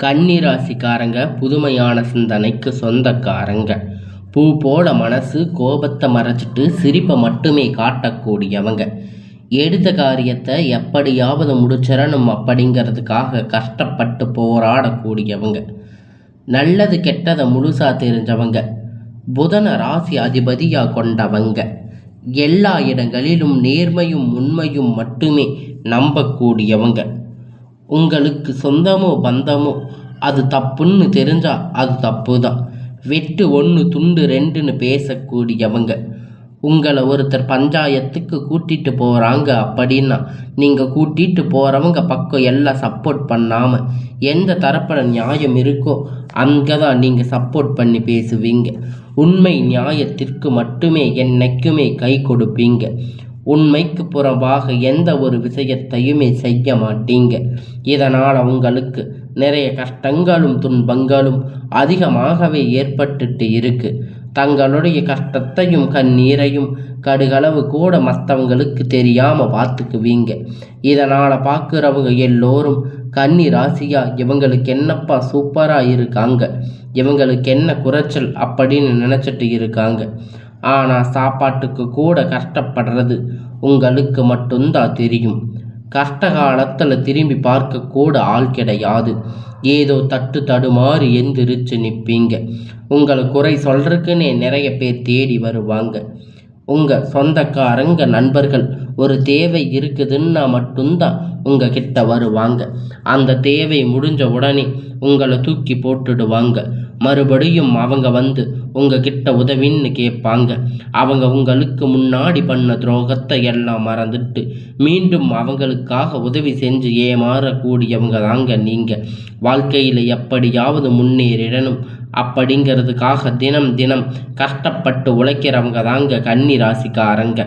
கன்னிராசிக்காரங்க புதுமையான சிந்தனைக்கு சொந்தக்காரங்க. பூ போல மனசு, கோபத்தை மறைச்சிட்டு சிரிப்பை மட்டுமே காட்டக்கூடியவங்க. எடுத்த காரியத்தை எப்படியாவது முடிச்சிடணும் அப்படிங்கிறதுக்காக கஷ்டப்பட்டு போராடக்கூடியவங்க. நல்லது கெட்டதை முழுசா தெரிஞ்சவங்க. புதன ராசி அதிபதியாக கொண்டவங்க. எல்லா இடங்களிலும் நேர்மையும் உண்மையும் மட்டுமே நம்பக்கூடியவங்க. உங்களுக்கு சொந்தமோ பந்தமோ அது தப்புன்னு தெரிஞ்சா அது தப்பு தான். வெட்டு 1 துண்டு 2ன்னு பேசக்கூடியவங்க. உங்களை ஒருத்தர் பஞ்சாயத்துக்கு கூட்டிட்டு போகிறாங்க அப்படின்னா நீங்கள் கூட்டிட்டு போகிறவங்க பக்கம் எல்லாம் சப்போர்ட் பண்ணாமல் எந்த தரப்பில் நியாயம் இருக்கோ அங்கே தான் நீங்கள் சப்போர்ட் பண்ணி பேசுவீங்க. உண்மை நியாயத்திற்கு மட்டுமே என்னைக்குமே கை கொடுப்பீங்க. உண்மைக்கு புறம்பாக எந்த ஒரு விஷயத்தையுமே செய்ய மாட்டீங்க. இதனால் உங்களுக்கு நிறைய கஷ்டங்களும் துன்பங்களும் அதிகமாகவே ஏற்பட்டுட்டு இருக்கு. தங்களுடைய கஷ்டத்தையும் கண்ணீரையும் கடுகளவு கூட மற்றவங்களுக்கு தெரியாமல் பார்த்துக்குவீங்க. இதனால் பார்க்குறவங்க எல்லோரும் கன்னி ராசியா இவங்களுக்கு என்னப்பா சூப்பராக இருக்காங்க, இவங்களுக்கு என்ன குறைச்சல் அப்படின்னு நினச்சிட்டு இருக்காங்க. ஆனால் சாப்பாட்டுக்கு கூட கஷ்டப்படுறது உங்களுக்கு மட்டும்தான் தெரியும். கஷ்ட காலத்தில் திரும்பி பார்க்க கூட ஆள் கிடையாது. ஏதோ தடுமாறி எந்திரிச்சு நிற்பீங்க. உங்களை குறை சொல்றதுக்குன்னே நிறைய பேர் தேடி வருவாங்க. உங்கள் சொந்தக்காரங்க நண்பர்கள் ஒரு தேவை இருக்குதுன்னா மட்டும்தான் உங்கள் கிட்ட வருவாங்க. அந்த தேவை முடிஞ்ச உடனே உங்களை தூக்கி போட்டுடுவாங்க. மறுபடியும் அவங்க வந்து உங்ககிட்ட உதவின்னு கேட்பாங்க. அவங்க உங்களுக்கு முன்னாடி பண்ண துரோகத்தை எல்லாம் மறந்துட்டு மீண்டும் அவங்களுக்காக உதவி செஞ்சு ஏமாறக்கூடியவங்க தாங்க நீங்கள். வாழ்க்கையில் எப்படியாவது முன்னேறிடணும் அப்படிங்கிறதுக்காக தினம் கஷ்டப்பட்டு உழைக்கிறவங்க தாங்க கன்னி ராசிக்காரங்க.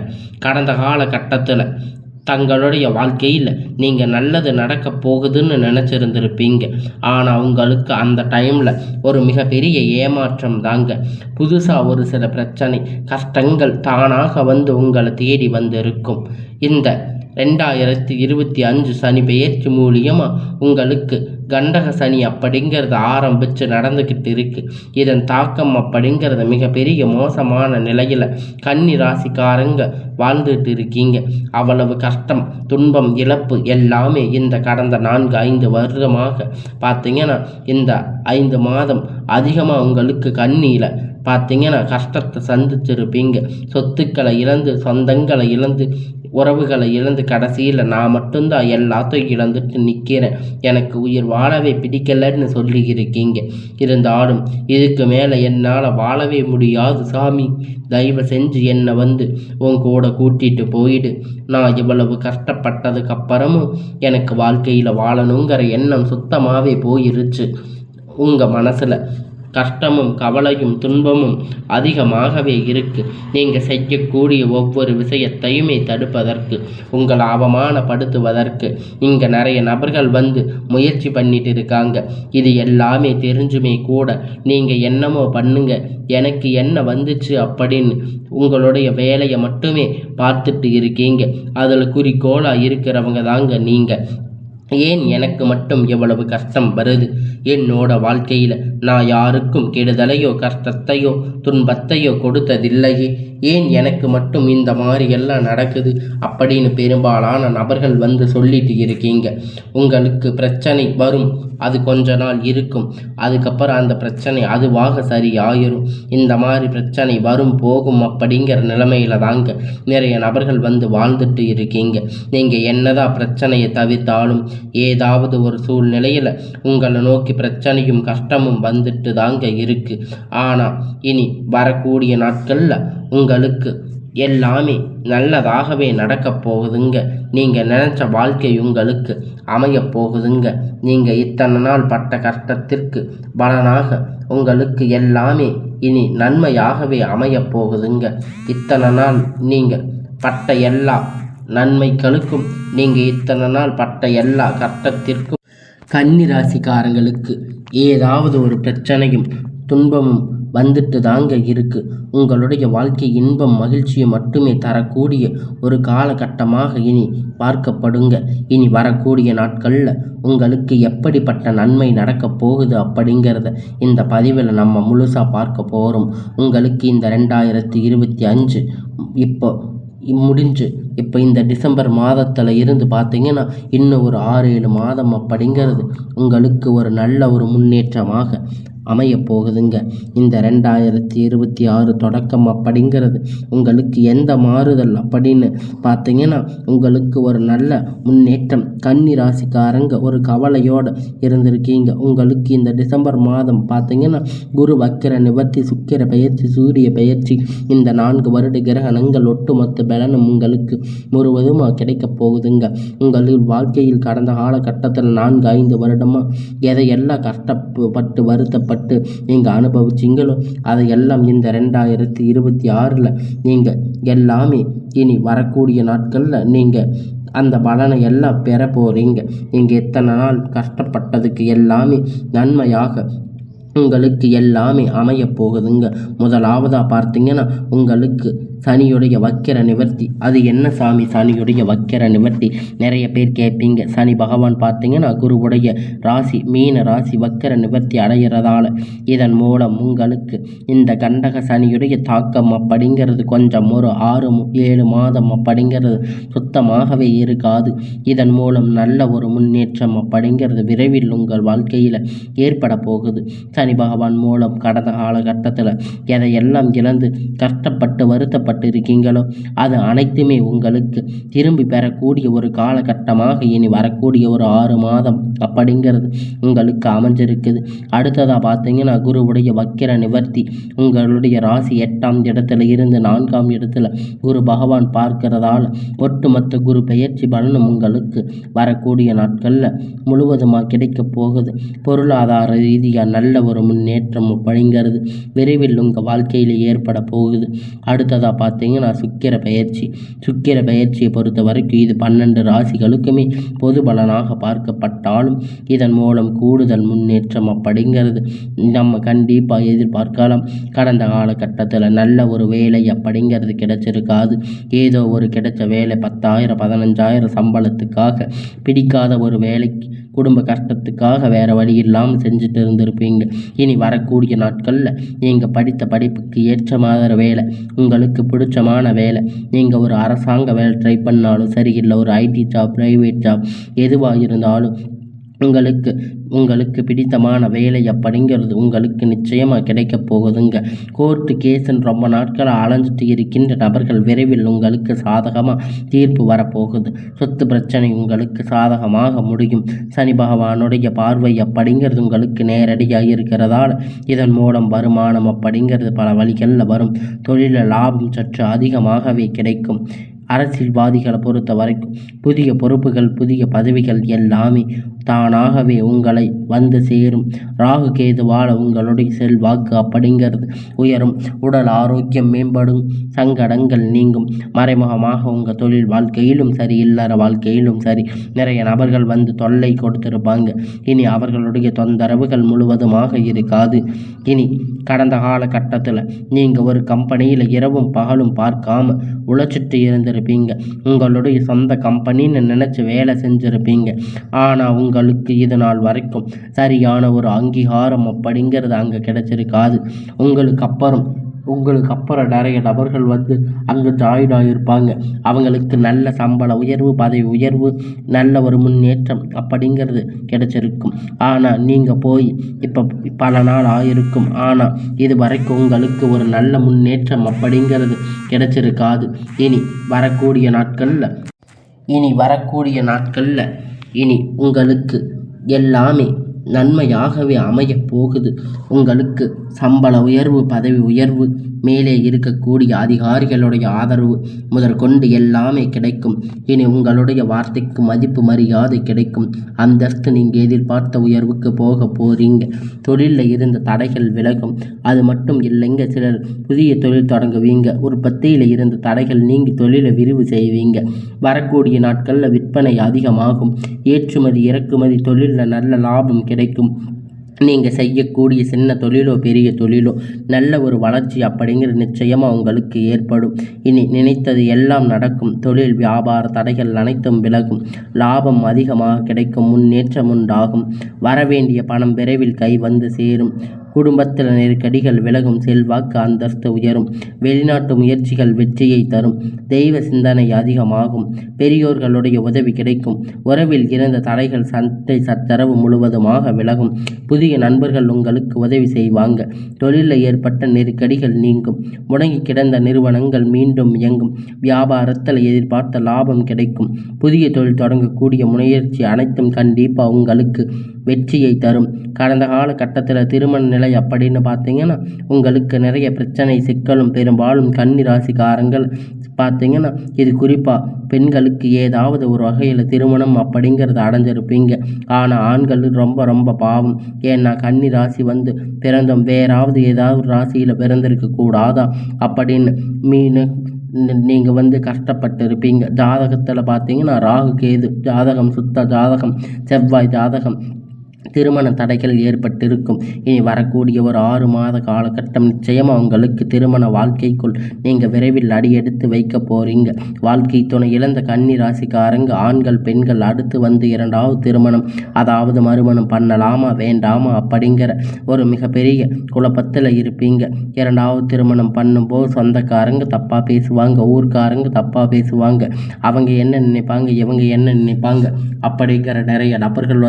கடந்த காலகட்டத்தில் தங்களுடைய வாழ்க்கையில் நீங்கள் நல்லது நடக்க போகுதுன்னு நினச்சிருந்துருப்பீங்க. ஆனால் உங்களுக்கு அந்த டைமில் ஒரு மிகப்பெரிய ஏமாற்றம் தாங்க. புதுசாக ஒரு சில பிரச்சனை கஷ்டங்கள் தானாக வந்து உங்களை தேடி வந்திருக்கும். இந்த 2025 சனி பெயர்ச்சி மூலியமாக உங்களுக்கு கண்டக சனி அப்படிங்கிறது ஆரம்பித்து நடந்துக்கிட்டு இருக்கு. இதன் தாக்கம் அப்படிங்கிறது மிகப்பெரிய மோசமான நிலையில் கன்னி ராசிக்காரங்க வாழ்ந்துட்டு இருக்கீங்க. அவ்வளவு கஷ்டம், துன்பம், இழப்பு எல்லாமே இந்த கடந்த 4-5 வருடமாக பார்த்தீங்கன்னா இந்த 5 மாதம் அதிகமாக உங்களுக்கு கண்ணியில் பார்த்தீங்கன்னா கஷ்டத்தை சந்திச்சிருப்பீங்க. சொத்துக்களை இழந்து, சொந்தங்களை இழந்து, உறவுகளை இழந்து, கடைசியில் நான் மட்டும்தான் எல்லாத்தையும் இழந்துட்டு நிற்கிறேன், எனக்கு உயிர் வாழவே பிடிக்கலன்னு சொல்லி இருக்கீங்க. இருந்தாலும் இதுக்கு மேலே என்னால் வாழவே முடியாது சாமி, தயவு செஞ்சு என்னை வந்து உன் கூட கூட்டிட்டு போயிடு. நான் இவ்வளவு கஷ்டப்பட்டதுக்கு அப்புறமும் எனக்கு வாழ்க்கையில் வாழணுங்கிற எண்ணம் சுத்தமாகவே போயிருச்சு. உங்கள் மனசில் கஷ்டமும் கவலையும் துன்பமும் அதிகமாகவே இருக்கு. நீங்கள் செய்யக்கூடிய ஒவ்வொரு விஷயத்தையுமே தடுப்பதற்கு, உங்களை அவமானப்படுத்துவதற்கு இங்கே நிறைய நபர்கள் வந்து முயற்சி பண்ணிட்டு இருக்காங்க. இது எல்லாமே தெரிஞ்சுமே கூட நீங்கள் என்னமோ பண்ணுங்க, எனக்கு என்ன வந்துச்சு அப்படின்னு உங்களுடைய வேலையை மட்டுமே பார்த்துட்டு இருக்கீங்க. அதில் குறிக்கோளாக இருக்கிறவங்க தாங்க நீங்கள். ஏன் எனக்கு மட்டும் எவ்வளவு கஷ்டம் வருது? என்னோட வாழ்க்கையில் நான் யாருக்கும் கெடுதலையோ கஷ்டத்தையோ துன்பத்தையோ கொடுத்ததில்லையே, ஏன் எனக்கு மட்டும் இந்த மாதிரி எல்லாம் நடக்குது அப்படின்னு பெரும்பாலான நபர்கள் வந்து சொல்லிட்டு இருக்கீங்க. உங்களுக்கு பிரச்சனை வரும், அது கொஞ்ச நாள் இருக்கும், அதுக்கப்புறம் அந்த பிரச்சனை அதுவாக சரி ஆயிரும். இந்த மாதிரி பிரச்சனை வரும் போகும் அப்படிங்கிற நிலைமையில தாங்க நிறைய நபர்கள் வந்து வாழ்ந்துட்டு இருக்கீங்க. நீங்கள் என்னதான் பிரச்சனையை தவிர்த்தாலும் ஏதாவது ஒரு சூழ்நிலையில் உங்களை நோக்கி பிரச்சனையும் கஷ்டமும் வந்துட்டு தாங்க இருக்கு. ஆனால் இனி வரக்கூடிய நாட்களில் உங்களுக்கு எல்லாமே நல்லதாகவே நடக்க போகுதுங்க. நீங்கள் நினச்ச வாழ்க்கை உங்களுக்கு அமைய போகுதுங்க. நீங்கள் இத்தனை நாள் பட்ட கஷ்டத்திற்கு பலனாக உங்களுக்கு எல்லாமே இனி நன்மையாகவே அமைய போகுதுங்க. இத்தனை நாள் நீங்கள் பட்ட எல்லா நன்மைகளுக்கும், நீங்கள் இத்தனை நாள் பட்ட எல்லா கஷ்டத்திற்கும் கன்னி ராசிக்காரங்களுக்கு ஏதாவது ஒரு பிரச்சனையும் துன்பமும் வந்துட்டு தாங்க இருக்கு. உங்களுடைய வாழ்க்கை இன்பம் மகிழ்ச்சியை மட்டுமே தரக்கூடிய ஒரு காலகட்டமாக இனி பார்க்கப்படுங்க. இனி வரக்கூடிய நாட்களில் உங்களுக்கு எப்படிப்பட்ட நன்மை நடக்கப் போகுது அப்படிங்கிறத இந்த பதிவில் நம்ம முழுசாக பார்க்க போகிறோம். உங்களுக்கு இந்த 2025 இப்போ முடிஞ்சு இப்போ இந்த டிசம்பர் மாதத்தில் இருந்து பார்த்தீங்கன்னா இன்னும் ஒரு 6-7 மாதம் அப்படிங்கிறது உங்களுக்கு ஒரு நல்ல ஒரு முன்னேற்றமாக அமைய போகுதுங்க. இந்த 2026 தொடக்கம் அப்படிங்கிறது உங்களுக்கு எந்த மாறுதல் அப்படின்னு பார்த்தீங்கன்னா உங்களுக்கு ஒரு நல்ல முன்னேற்றம். கன்னி ராசிக்காரங்க ஒரு கவலையோடு இருந்திருக்கீங்க. உங்களுக்கு இந்த டிசம்பர் மாதம் பார்த்தீங்கன்னா குரு வக்கிர நிவர்த்தி, சுக்கிர பெயர்ச்சி, சூரிய பெயர்ச்சி, இந்த 4 வருட கிரகணங்கள் ஒட்டுமொத்த பலனும் உங்களுக்கு முழுவதுமாக கிடைக்க போகுதுங்க. உங்கள் வாழ்க்கையில் கடந்த காலகட்டத்தில் 4-5 வருடமாக எதையெல்லாம் கஷ்டப்பட்டு வருத்தப்பட்டு நீங்கள் அனுபவிச்சிங்களோ அதையெல்லாம் இந்த 2026 நீங்கள் எல்லாமே இனி வரக்கூடிய நாட்களில் நீங்கள் அந்த பலனை எல்லாம் பெற போகிறீங்க. நீங்கள் எத்தனை நாள் கஷ்டப்பட்டதுக்கு எல்லாமே நன்மையாக உங்களுக்கு எல்லாமே அமைய போகுதுங்க. முதலாவதாக பார்த்தீங்கன்னா உங்களுக்கு சனியுடைய வக்கிர நிவர்த்தி. அது என்ன சாமி சனியுடைய வக்கிர நிவர்த்தி? நிறைய பேர் கேட்பீங்க. சனி பகவான் பார்த்தீங்கன்னா குருவுடைய ராசி மீன ராசி வக்கிர நிவர்த்தி அடைகிறதால இதன் மூலம் உங்களுக்கு இந்த கண்டக சனியுடைய தாக்கம் அப்படிங்கிறது கொஞ்சம் ஒரு 6-7 மாதம் அப்படிங்கிறது சுத்தமாகவே இருக்காது. இதன் மூலம் நல்ல ஒரு முன்னேற்றம் அப்படிங்கிறது விரைவில் உங்கள் வாழ்க்கையில் ஏற்பட போகுது. சனி பகவான் மூலம் கடந்த காலகட்டத்தில் எதையெல்லாம் இழந்து கஷ்டப்பட்டு வருத்தப்பட்டு இருக்கீங்களோ அது அனைத்துமே உங்களுக்கு திரும்பி பெறக்கூடிய ஒரு காலகட்டமாக இனி வரக்கூடிய ஒரு 6 மாதம் அப்படிங்கிறது உங்களுக்கு அமைஞ்சிருக்குது. அடுத்ததாக பார்த்தீங்கன்னா குருவுடைய வக்கிர நிவர்த்தி உங்களுடைய ராசி 8ஆம் இடத்துல இருந்து 4ஆம் இடத்துல குரு பகவான் பார்க்கிறதால ஒட்டுமொத்த குரு பெயர்ச்சி பலனும் உங்களுக்கு வரக்கூடிய நாட்களில் முழுவதுமாக கிடைக்க போகுது. பொருளாதார ரீதியாக நல்ல ஒரு முன்னேற்றம் அப்படிங்கிறது விரைவில் உங்கள் வாழ்க்கையில் ஏற்பட போகுது. அடுத்ததாக பார்த்தீங்கன்னா சுக்கிர பயிற்சியை பொறுத்த வரைக்கும் இது 12 ராசிகளுக்குமே பொது பலனாக பார்க்கப்பட்டாலும் இதன் மூலம் கூடுதல் முன்னேற்றம் அப்படிங்கிறது நம்ம கண்டிப்பாக எதிர்பார்க்கலாம். கடந்த காலகட்டத்தில் நல்ல ஒரு வேலை அப்படிங்கிறது கிடைச்சிருக்காது. ஏதோ ஒரு கிடைச்ச வேலை 10,000 15,000 சம்பளத்துக்காக பிடிக்காத ஒரு வேலைக்கு குடும்ப கஷ்டத்துக்காக வேறு வழி இல்லாமல் செஞ்சுட்டு இருந்திருப்பீங்க. இனி வரக்கூடிய நாட்களில் நீங்கள் படித்த படிப்புக்கு ஏற்ற மாதிரி வேலை, உங்களுக்கு பிடிச்சமான வேலை, நீங்கள் ஒரு அரசாங்க வேலை ட்ரை பண்ணாலும் சரி, இல்லை ஒரு ஐடி ஜாப், ப்ரைவேட் ஜாப் எதுவாக இருந்தாலும் உங்களுக்கு பிடித்தமான வேலை அப்படிங்கிறது உங்களுக்கு நிச்சயமாக கிடைக்க போகுதுங்க. கோர்ட்டு கேஸுன்னு ரொம்ப நாட்களாக அலைஞ்சிட்டு இருக்கின்ற நபர்கள் விரைவில் உங்களுக்கு சாதகமாக தீர்ப்பு வரப்போகுது. சொத்து பிரச்சனை உங்களுக்கு சாதகமாக முடியும். சனி பகவானுடைய பார்வை அப்படிங்கிறது உங்களுக்கு நேரடியாக இருக்கிறதால இதன் மூலம் வருமானம் அப்படிங்கிறது பல வழிகளில் வரும். தொழிலில் லாபம் சற்று அதிகமாகவே கிடைக்கும். அரசியல்வாதிகளை பொறுத்த வரைக்கும் புதிய பொறுப்புகள், புதிய பதவிகள் எல்லாமே தானாகவே உங்களை வந்து சேரும். ராகு கேதுவால் உங்களுடைய செல்வாக்கு அப்படிங்கிறது உயரும். உடல் ஆரோக்கியம் மேம்படும். சங்கடங்கள் நீங்கும். மறைமுகமாக உங்கள் தொழில் வாழ்க்கையிலும் சரி, இல்லற வாழ்க்கையிலும் சரி நிறைய நபர்கள் வந்து தொல்லை கொடுத்திருப்பாங்க. இனி அவர்களுடைய தொந்தரவுகள் முழுவதுமாக இருக்காது. இனி கடந்த காலகட்டத்தில் நீங்கள் ஒரு கம்பெனியில் இரவும் பகலும் பார்க்காம உழைச்சிட்டு இருந்திருப்பீங்க. உங்களுடைய சொந்த கம்பெனின்னு நினச்சி வேலை செஞ்சுருப்பீங்க. ஆனால் உங்களுக்கு இது நாள் வரைக்கும் சரியான ஒரு அங்கீகாரம் அப்படிங்கிறது அங்கே கிடைச்சிருக்காது. உங்களுக்கு அப்புறம் நிறைய நபர்கள் வந்து அங்கே ஜாயின் ஆகியிருப்பாங்க. அவங்களுக்கு நல்ல சம்பள உயர்வு, பதவி உயர்வு, நல்ல ஒரு முன்னேற்றம் அப்படிங்கிறது கிடைச்சிருக்கும். ஆனால் நீங்கள் போய் இப்போ பல நாள் ஆகிருக்கும். ஆனால் இது வரைக்கும் உங்களுக்கு ஒரு நல்ல முன்னேற்றம் அப்படிங்கிறது கிடைச்சிருக்காது. இனி வரக்கூடிய நாட்களில் இனி உங்களுக்கு எல்லாமே நன்மையாகவே அமையப் போகுது. உங்களுக்கு சம்பள உயர்வு, பதவி உயர்வு, மேலே இருக்கக்கூடிய அதிகாரிகளுடைய ஆதரவு முதற்கொண்டு எல்லாமே கிடைக்கும். இனி உங்களுடைய வார்த்தைக்கு மதிப்பு மரியாதை கிடைக்கும். அந்தஸ்து நீங்கள் எதிர்பார்த்த உயர்வுக்கு போக போகிறீங்க. தொழிலில் இருந்த தடைகள் விலகும். அது மட்டும் இல்லைங்க, சிலர் புதிய தொழில் தொடங்குவீங்க. உற்பத்தியில் இருந்த தடைகள் நீங்கி தொழிலை விரிவு செய்வீங்க. வரக்கூடிய நாட்களில் விற்பனை அதிகமாகும். ஏற்றுமதி இறக்குமதி தொழிலில் நல்ல லாபம் கிடைக்கும். நீங்கள் செய்யக்கூடிய சின்ன தொழிலோ பெரிய தொழிலோ நல்ல ஒரு வளர்ச்சி அப்படிங்கிறது நிச்சயமாக உங்களுக்கு ஏற்படும். இனி நினைத்தது எல்லாம் நடக்கும். தொழில் வியாபார தடைகள் அனைத்தும் விலகும். லாபம் அதிகமாக கிடைக்கும். முன்னேற்றம் உண்டாகும். வரவேண்டிய பணம் விரைவில் கை வந்து சேரும். குடும்பத்தில் நெருக்கடிகள் விலகும். செல்வாக்கு அந்தஸ்து உயரும். வெளிநாட்டு முயற்சிகள் வெற்றியை தரும். தெய்வ சிந்தனை அதிகமாகும். பெரியோர்களுடைய உதவி கிடைக்கும். உறவில் இருந்த தடைகள் சண்டை சச்சரவு முழுவதுமாக விலகும். புதிய நண்பர்கள் உங்களுக்கு உதவி செய்வாங்க. தொழிலில் ஏற்பட்ட நெருக்கடிகள் நீங்கும். முடங்கி கிடந்த நிறுவனங்கள் மீண்டும் இயங்கும். வியாபாரத்தில் எதிர்பார்த்த லாபம் கிடைக்கும். புதிய தொழில் தொடங்கக்கூடிய முயற்சி அனைத்தும் கண்டிப்பாக உங்களுக்கு வெற்றியை தரும். கடந்த கால கட்டத்தில் திருமண நிலை அப்படின்னு பார்த்தீங்கன்னா உங்களுக்கு நிறைய பிரச்சனை சிக்கலும் பெரும்பாலும் கன்னி ராசிக்காரங்கள் பார்த்தீங்கன்னா இது குறிப்பாக பெண்களுக்கு ஏதாவது ஒரு வகையில் திருமணம் அப்படிங்கிறத அடைஞ்சிருப்பீங்க. ஆனால் ஆண்கள் ரொம்ப ரொம்ப பாவம். ஏன்னா கன்னி ராசி பிறந்தோம் வேறாவது ஏதாவது ராசியில் பிறந்திருக்க கூடாதா அப்படின்னு நீங்கள் கஷ்டப்பட்டு இருப்பீங்க. ஜாதகத்தில் பார்த்தீங்கன்னா ராகு கேது ஜாதகம், சுத்த ஜாதகம், செவ்வாய் ஜாதகம் திருமண தடைகள் ஏற்பட்டிருக்கும். இனி வரக்கூடிய ஒரு 6 மாத காலகட்டம் நிச்சயமாக உங்களுக்கு திருமண வாழ்க்கைக்குள் நீங்கள் விரைவில் அடியெடுத்து வைக்க போகிறீங்க. வாழ்க்கை துணை இழந்த கன்னி ராசிக்காரங்க ஆண்கள் பெண்கள் அடுத்து 2வது திருமணம் அதாவது மறுமணம் பண்ணலாமா வேண்டாமா அப்படிங்கிற ஒரு மிகப்பெரிய குழப்பத்தில் இருப்பீங்க. 2வது திருமணம் பண்ணும்போது சொந்தக்காரங்க தப்பாக பேசுவாங்க, ஊர்க்காரங்க தப்பாக பேசுவாங்க. அவங்க என்ன நினைப்பாங்க, இவங்க என்ன நினைப்பாங்க அப்படிங்கிற நிறைய நபர்கள்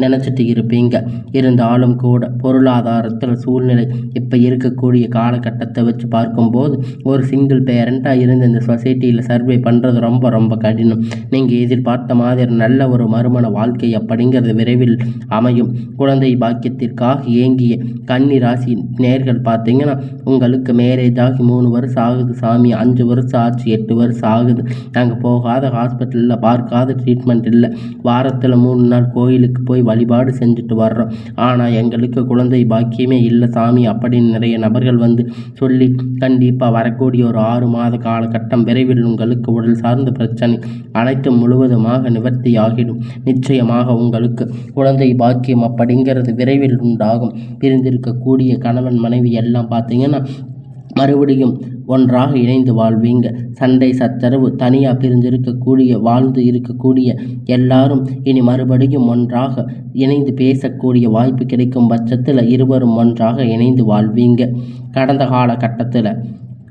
நினச்சிட்டு இருப்பீங்க. இருந்தாலும் கூட பொருளாதாரத்தில் சூழ்நிலை இப்போ இருக்கக்கூடிய காலகட்டத்தை வச்சு பார்க்கும்போது ஒரு சிங்கிள் பேரண்ட்டாக இருந்து இந்த சொசைட்டியில் சர்வே பண்ணுறது ரொம்ப ரொம்ப கடினம். நீங்கள் எதிர்பார்த்த மாதிரி நல்ல ஒரு மறுமண வாழ்க்கை அப்படிங்கிறது விரைவில் அமையும். குழந்தை பாக்கியத்திற்காக ஏங்கிய கன்னி ராசி நேர்கள் பார்த்தீங்கன்னா உங்களுக்கு மேரேஜ் ஆகி 3 வருஷம் ஆகுது சாமி, 5 வருஷம் ஆச்சு, 8 வருஷம் ஆகுது, நாங்கள் போகாத ஹாஸ்பிட்டலில் பார்க்காத ட்ரீட்மெண்ட் இல்லை, வாரத்தில் 3 நாள் கோயிலுக்கு போய் வழிபாடு செஞ்சுட்டு வர்றோம், ஆனால் எங்களுக்கு குழந்தை பாக்கியமே இல்லை சாமி அப்படின்னு நிறைய நபர்கள் சொல்லி கண்டிப்பாக வரக்கூடிய ஒரு 6 மாத காலகட்டம் விரைவில் உங்களுக்கு உடல் சார்ந்த பிரச்சனை அனைத்தும் முழுவதுமாக நிவர்த்தி ஆகிடும். நிச்சயமாக உங்களுக்கு குழந்தை பாக்கியம் அப்படிங்கிறது விரைவில் உண்டாகும். பிரிந்திருக்கக்கூடிய கணவன் மனைவி எல்லாம் பார்த்தீங்கன்னா மறுபடியும் ஒன்றாக இணைந்து வாழ்வீங்க. சண்டை சச்சரவு தனியாக வாழ்ந்து இருக்கக்கூடிய எல்லாரும் இனி மறுபடியும் ஒன்றாக இணைந்து பேசக்கூடிய வாய்ப்பு கிடைக்கும் பட்சத்தில் இருவரும் ஒன்றாக இணைந்து வாழ்வீங்க. கடந்த காலகட்டத்தில்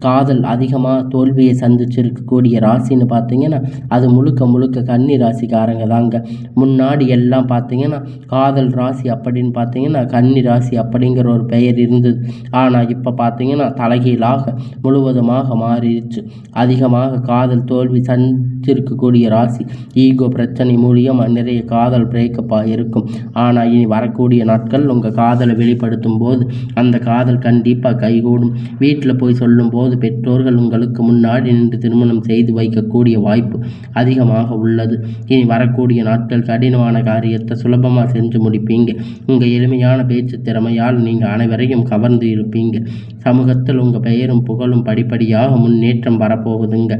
காதல் அதிகமாக தோல்வியை சந்திச்சிருக்கக்கூடிய ராசின்னு பார்த்தீங்கன்னா அது முழுக்க கன்னி ராசிக்காரங்க தாங்க. முன்னாடி எல்லாம் பார்த்தீங்கன்னா காதல் ராசி அப்படின்னு பார்த்தீங்கன்னா கன்னி ராசி அப்படிங்கிற ஒரு பெயர் இருந்தது. ஆனால் இப்போ பார்த்தீங்கன்னா தலைகீழாக முழுவதுமாக மாறிடுச்சு. அதிகமாக காதல் தோல்வி சந்திச்சிருக்கக்கூடிய ராசி. ஈகோ பிரச்சனை மூலியமாக நிறைய காதல் பிரேக்கப்பாக இருக்கும். ஆனால் இனி வரக்கூடிய நாட்கள் உங்கள் காதலை வெளிப்படுத்தும் போது அந்த காதல் கண்டிப்பாக கைகூடும். வீட்டில் போய் சொல்லும்போது பெற்றோர்கள் உங்களுக்கு முன்னாடி நின்று திருமணம் செய்து வைக்கக்கூடிய வாய்ப்பு அதிகமாக உள்ளது. இனி வரக்கூடிய நாட்கள் கடினமான காரியத்தை சுலபமாக செஞ்சு முடிப்பீங்க. உங்கள் எளிமையான பேச்சு திறமையால் நீங்கள் அனைவரையும் கவர்ந்து இருப்பீங்க. சமூகத்தில் உங்கள் பெயரும் புகழும் படிப்படியாக முன்னேற்றம் வரப்போகுதுங்க.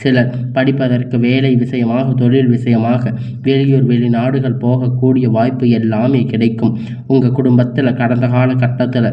சிலர் படிப்பதற்கு வேலை விஷயமாக தொழில் விஷயமாக வெளியூர் வெளிநாடுகள் போகக்கூடிய வாய்ப்பு எல்லாமே கிடைக்கும். உங்கள் குடும்பத்தில் கடந்த காலகட்டத்தில்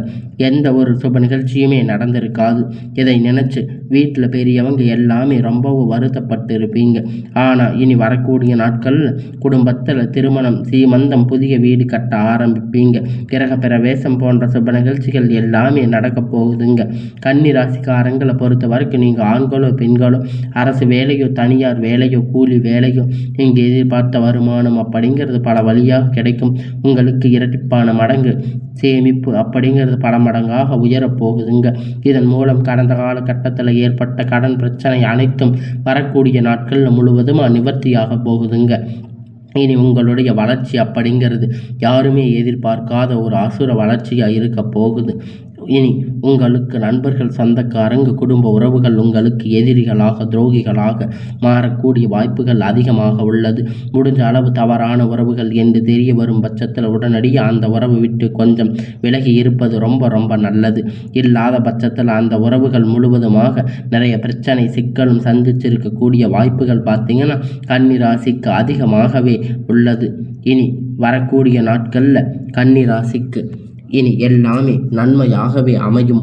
எந்த ஒரு சுப நிகழ்ச்சியுமே நடந்திருக்காது. இதை நினச்சி வீட்டில் பெரியவங்க எல்லாமே ரொம்பவும் வருத்தப்பட்டு இருப்பீங்க. ஆனால் இனி வரக்கூடிய நாட்கள் குடும்பத்தில் திருமணம், சீமந்தம், புதிய வீடு கட்ட ஆரம்பிப்பீங்க. கிரக பிரவேசம் போன்ற சுப நிகழ்ச்சிகள் எல்லாமே நடக்க போகுதுங்க. கன்னி ராசிக்காரங்களை பொறுத்த வரைக்கும் நீங்கள் ஆண்களோ பெண்களோ அரசு வேலையோ தனியார் வேலையோ கூலி வேலையோ நீங்கள் எதிர்பார்த்த வருமானம் அப்படிங்கிறது பல வழியாக கிடைக்கும். உங்களுக்கு இரட்டிப்பான மடங்கு சேமிப்பு அப்படிங்கிறது பல மடங்காக உயரப்போகுதுங்க. இதன் மூலம் கடந்த காலகட்டத்தில் ஏற்பட்ட கடன் பிரச்சனை அனைத்தும் வரக்கூடிய நாட்களில் முழுவதும் நிவர்த்தியாக போகுதுங்க. இனி உங்களுடைய வளர்ச்சி அப்படிங்கிறது யாருமே எதிர்பார்க்காத ஒரு அசுர வளர்ச்சியாக இருக்க போகுது. இனி உங்களுக்கு நண்பர்கள், சொந்தக்காரங்க, குடும்ப உறவுகள் உங்களுக்கு எதிரிகளாக, துரோகிகளாக மாறக்கூடிய வாய்ப்புகள் அதிகமாக உள்ளது. முடிஞ்ச அளவு தவறான உறவுகள் என்று தெரிய வரும் பட்சத்தில் உடனடியாக அந்த உறவை விட்டு கொஞ்சம் விலகி இருப்பது ரொம்ப ரொம்ப நல்லது. இல்லாத பட்சத்தில் அந்த உறவுகள் முழுவதுமாக நிறைய பிரச்சனை, சிக்கலும் சந்திச்சிருக்கக்கூடிய வாய்ப்புகள் பார்த்தீங்கன்னா கன்னி ராசிக்கு அதிகமாகவே உள்ளது. இனி வரக்கூடிய நாட்களில் கன்னி ராசிக்கு இனி எல்லாமே நன்மையாகவே அமையும்.